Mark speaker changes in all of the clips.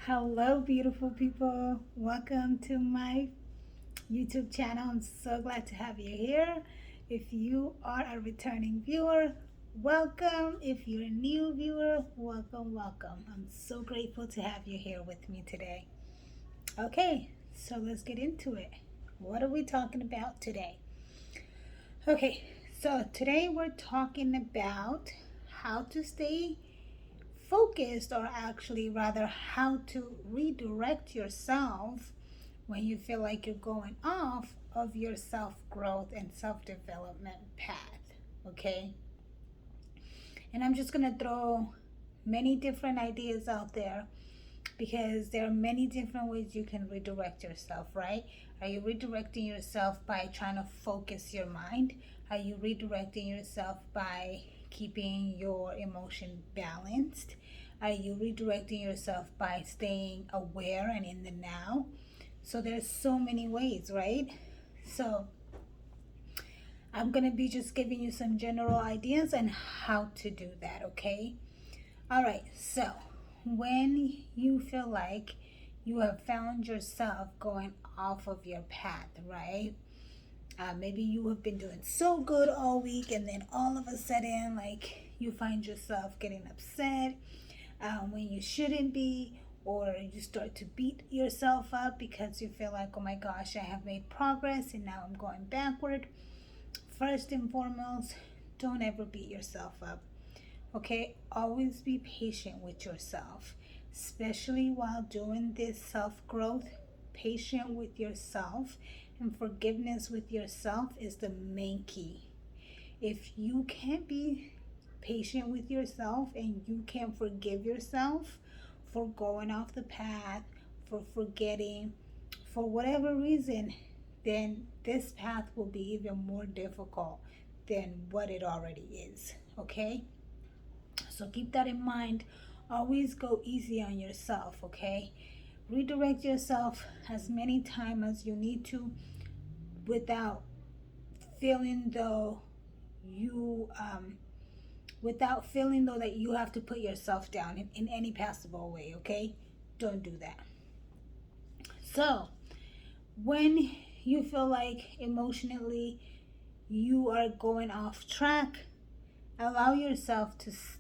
Speaker 1: Hello, beautiful people. Welcome to my YouTube channel. I'm so glad to have you here. If you are a returning viewer, welcome. If you're a new viewer, welcome. I'm so grateful to have you here with me today. Okay, so let's get into it. What are we talking about today? Okay, so today we're talking about how to stay focused, or actually rather how to redirect yourself when you feel like you're going off of your self-growth and self-development path. Okay, and I'm just gonna throw many different ideas out there because there are many different ways you can redirect yourself, right? Are you redirecting yourself by trying to focus your mind? Are you redirecting yourself by keeping your emotion balanced? Are you redirecting yourself by staying aware and in the now? So there's so many ways, right? So I'm going to be just giving you some general ideas on how to do that, okay? All right, so when you feel like you have found yourself going off of your path, right? Maybe you have been doing so good all week, and then all of a sudden, like, you find yourself getting upset when you shouldn't be, or you start to beat yourself up because you feel like, oh my gosh, I have made progress and now I'm going backward. First and foremost, don't ever beat yourself up. Okay, always be patient with yourself, especially while doing this self growth. Patient with yourself and forgiveness with yourself is the main key. If you can't be patient with yourself and you can't forgive yourself for going off the path, for forgetting, for whatever reason, then this path will be even more difficult than what it already is. Okay? So keep that in mind. Always go easy on yourself, okay? Redirect yourself as many times as you need to without feeling though you without feeling though that you have to put yourself down in any possible way, okay? Don't do that. So when you feel like emotionally you are going off track, allow yourself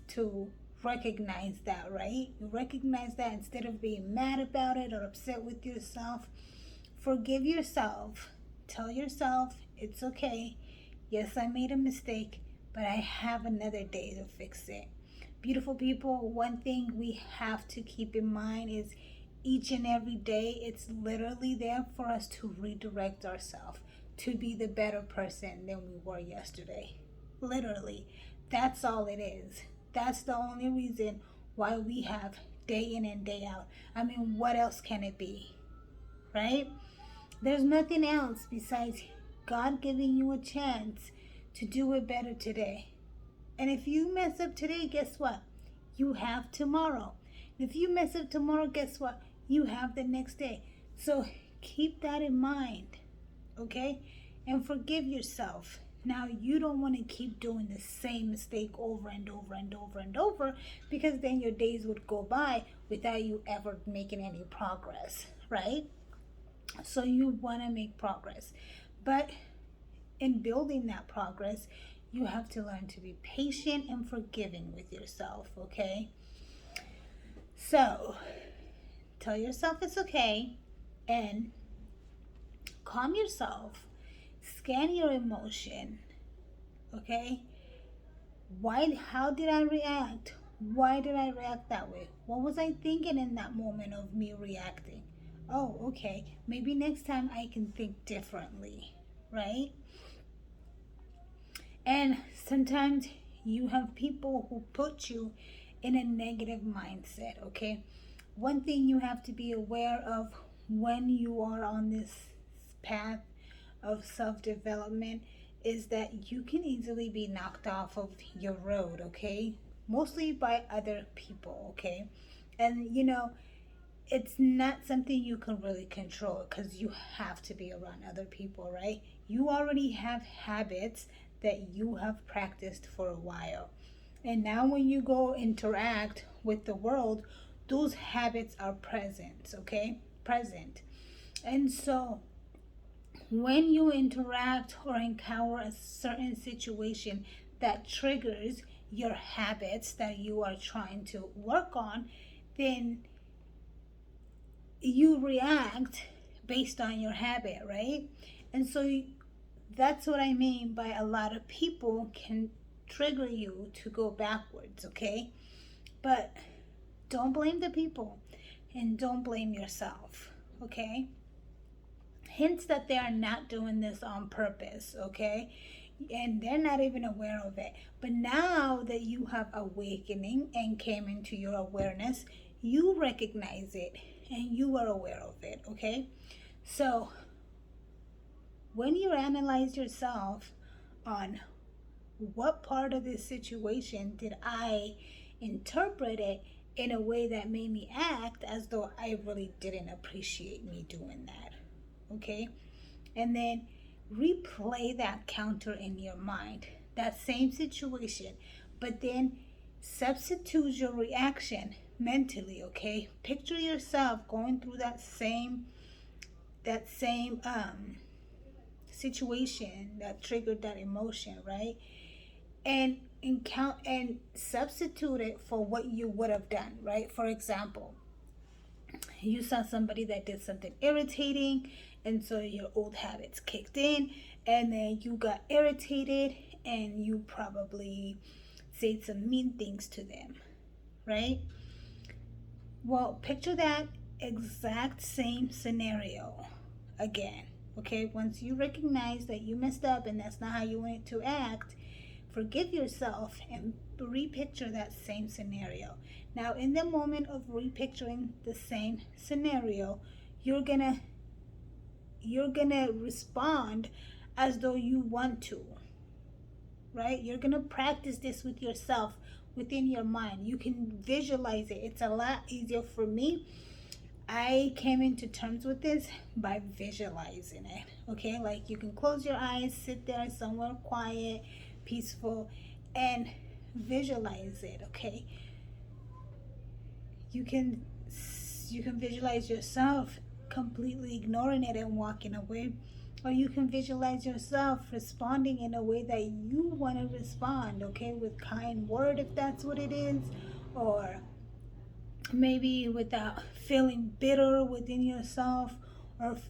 Speaker 1: to recognize that, right? You recognize that instead of being mad about it or upset with yourself. Forgive yourself. Tell yourself it's okay. Yes, I made a mistake, but I have another day to fix it. Beautiful people, one thing we have to keep in mind is each and every day it's literally there for us to redirect ourselves to be the better person than we were yesterday. Literally, that's all it is. That's the only reason why we have day in and day out. I mean, what else can it be? Right? There's nothing else besides God giving you a chance to do it better today. And if you mess up today, guess what? You have tomorrow. If you mess up tomorrow, guess what? You have the next day. So keep that in mind, okay? And forgive yourself. Now, you don't want to keep doing the same mistake over and over and over and over, because then your days would go by without you ever making any progress, right? So you want to make progress. But in building that progress, you have to learn to be patient and forgiving with yourself, okay? So tell yourself it's okay and calm yourself. Scan your emotion, okay? How did I react? Why did I react that way? What was I thinking in that moment of me reacting? Oh, okay. Maybe next time I can think differently, right? And sometimes you have people who put you in a negative mindset, okay? One thing you have to be aware of when you are on this path of self development is that you can easily be knocked off of your road, okay? Mostly by other people, okay? And it's not something you can really control because you have to be around other people, right? You already have habits that you have practiced for a while. And now when you go interact with the world, those habits are present, okay? Present. And so when you interact or encounter a certain situation that triggers your habits that you are trying to work on, then you react based on your habit, right? And so that's what I mean by a lot of people can trigger you to go backwards, okay? But don't blame the people and don't blame yourself, okay? Hints that they are not doing this on purpose, okay? And they're not even aware of it. But now that you have awakening and came into your awareness, you recognize it and you are aware of it, okay? So when you analyze yourself on what part of this situation did I interpret it in a way that made me act as though I really didn't appreciate me doing that, okay? And then replay that counter in your mind, that same situation, but then substitute your reaction mentally, okay? Picture yourself going through that same situation that triggered that emotion, right? And count and substitute it for what you would have done, right? For example, you saw somebody that did something irritating, and so your old habits kicked in, and then you got irritated and you probably said some mean things to them, right? Well, picture that exact same scenario again, okay? Once you recognize that you messed up and that's not how you wanted to act, forgive yourself and repicture that same scenario. Now, in the moment of repicturing the same scenario, you're gonna respond as though you want to, right? You're gonna practice this with yourself within your mind. You can visualize it. It's a lot easier for me. I came into terms with this by visualizing it, okay? Like you can close your eyes, sit there somewhere quiet, peaceful, and visualize it, okay? You can visualize yourself completely ignoring it and walking away, or you can visualize yourself responding in a way that you want to respond, okay, with kind word if that's what it is, or maybe without feeling bitter within yourself,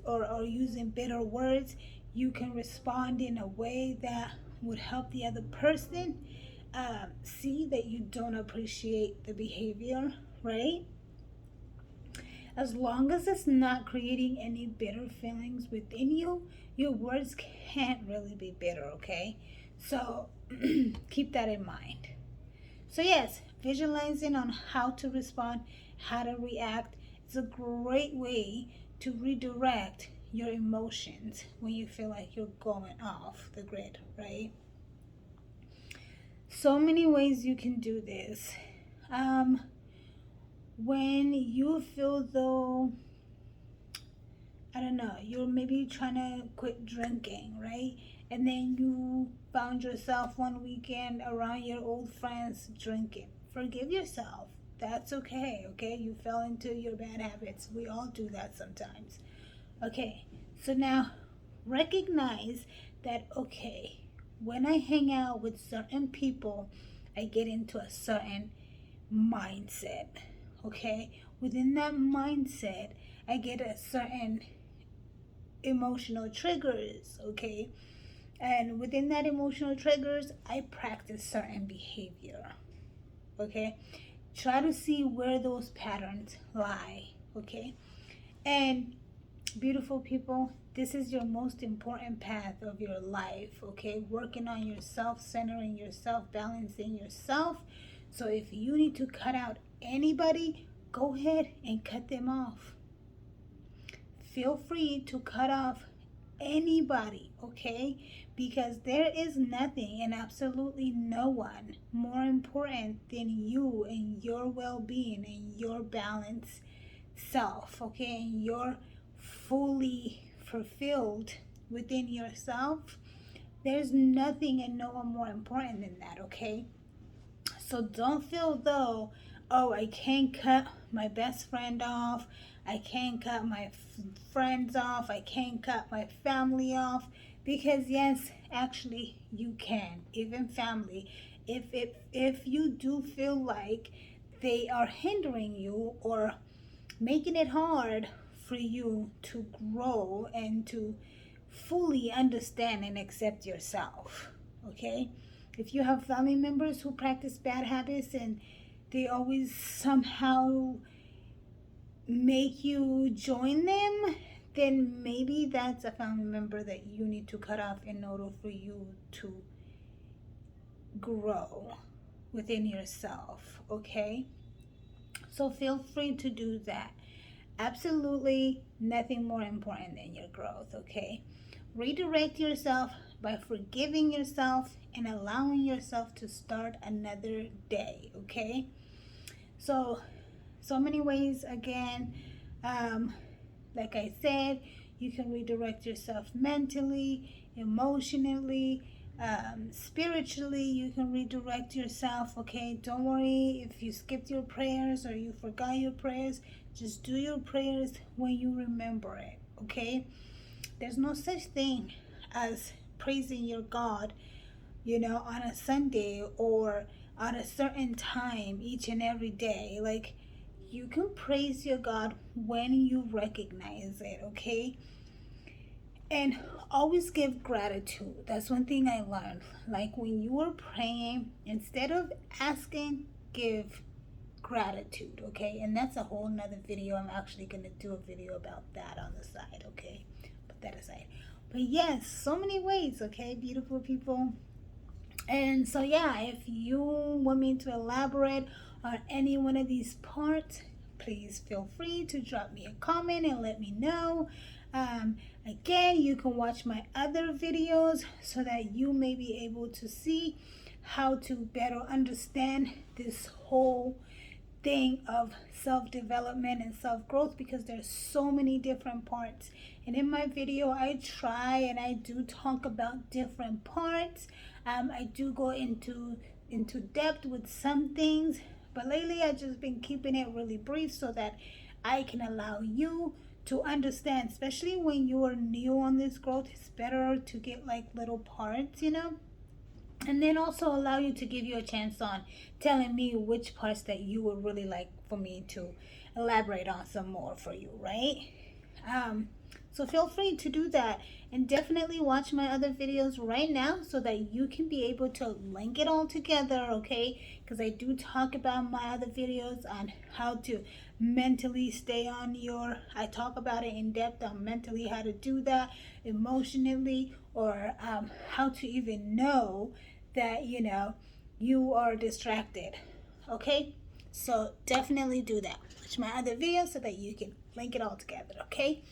Speaker 1: or using bitter words. You can respond in a way that would help the other person see that you don't appreciate the behavior, right? As long as it's not creating any bitter feelings within you, your words can't really be bitter, okay? So keep that in mind. So yes, visualizing on how to respond, how to react is a great way to redirect your emotions when you feel like you're going off the grid, right? So many ways you can do this. When you feel though, I don't know, you're maybe trying to quit drinking, right? And then you found yourself one weekend around your old friends drinking. Forgive yourself. That's okay, okay? You fell into your bad habits. We all do that sometimes. Okay, so now recognize that, okay, when I hang out with certain people, I get into a certain mindset, okay? Within that mindset, I get a certain emotional triggers, okay? And within that emotional triggers, I practice certain behavior, okay? Try to see where those patterns lie, okay? And beautiful people, this is your most important path of your life, okay? Working on yourself, centering yourself, balancing yourself. So if you need to cut out anybody, go ahead and cut them off. Feel free to cut off anybody, okay? Because there is nothing and absolutely no one more important than you and your well-being and your balanced self, okay? And you're fully fulfilled within yourself. There's nothing and no one more important than that, okay? So don't feel though, oh, I can't cut my best friend off, I can't cut my friends off, I can't cut my family off, because yes, actually you can, even family. If you do feel like they are hindering you or making it hard for you to grow and to fully understand and accept yourself, okay? If you have family members who practice bad habits and they always somehow make you join them, then maybe that's a family member that you need to cut off in order for you to grow within yourself, okay? So feel free to do that. Absolutely nothing more important than your growth, okay? Redirect yourself by forgiving yourself and allowing yourself to start another day, okay? So many ways again. Like I said, you can redirect yourself mentally, emotionally, spiritually. You can redirect yourself, okay? Don't worry if you skipped your prayers or you forgot your prayers. Just do your prayers when you remember it, okay? There's no such thing as praising your God, on a Sunday or at a certain time each and every day. Like, you can praise your God when you recognize it, okay? And always give gratitude. That's one thing I learned. Like, when you are praying, instead of asking, give gratitude, okay? And that's a whole nother video. I'm actually going to do a video about that on the side, okay? Put that aside. But yes, so many ways, okay, beautiful people. And so yeah, if you want me to elaborate on any one of these parts, please feel free to drop me a comment and let me know. Again, you can watch my other videos so that you may be able to see how to better understand this whole thing of self-development and self-growth, because there's so many different parts. And in my video, I try and I do talk about different parts. I do go into depth with some things, but lately I've just been keeping it really brief so that I can allow you to understand, especially when you are new on this growth. It's better to get like little parts, and then also allow you to give you a chance on telling me which parts that you would really like for me to elaborate on some more for you, right? So feel free to do that, and definitely watch my other videos right now so that you can be able to link it all together, okay? Because I do talk about my other videos on how to mentally stay on I talk about it in depth on mentally how to do that, emotionally, or how to even know that you are distracted, okay? So definitely do that. Watch my other videos so that you can link it all together, okay?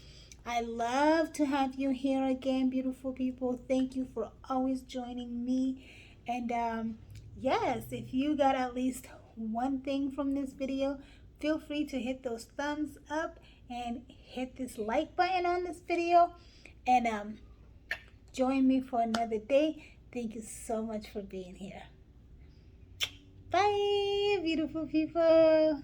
Speaker 1: I love to have you here again, beautiful people. Thank you for always joining me. And yes, if you got at least one thing from this video, feel free to hit those thumbs up and hit this like button on this video, and join me for another day. Thank you so much for being here. Bye, beautiful people.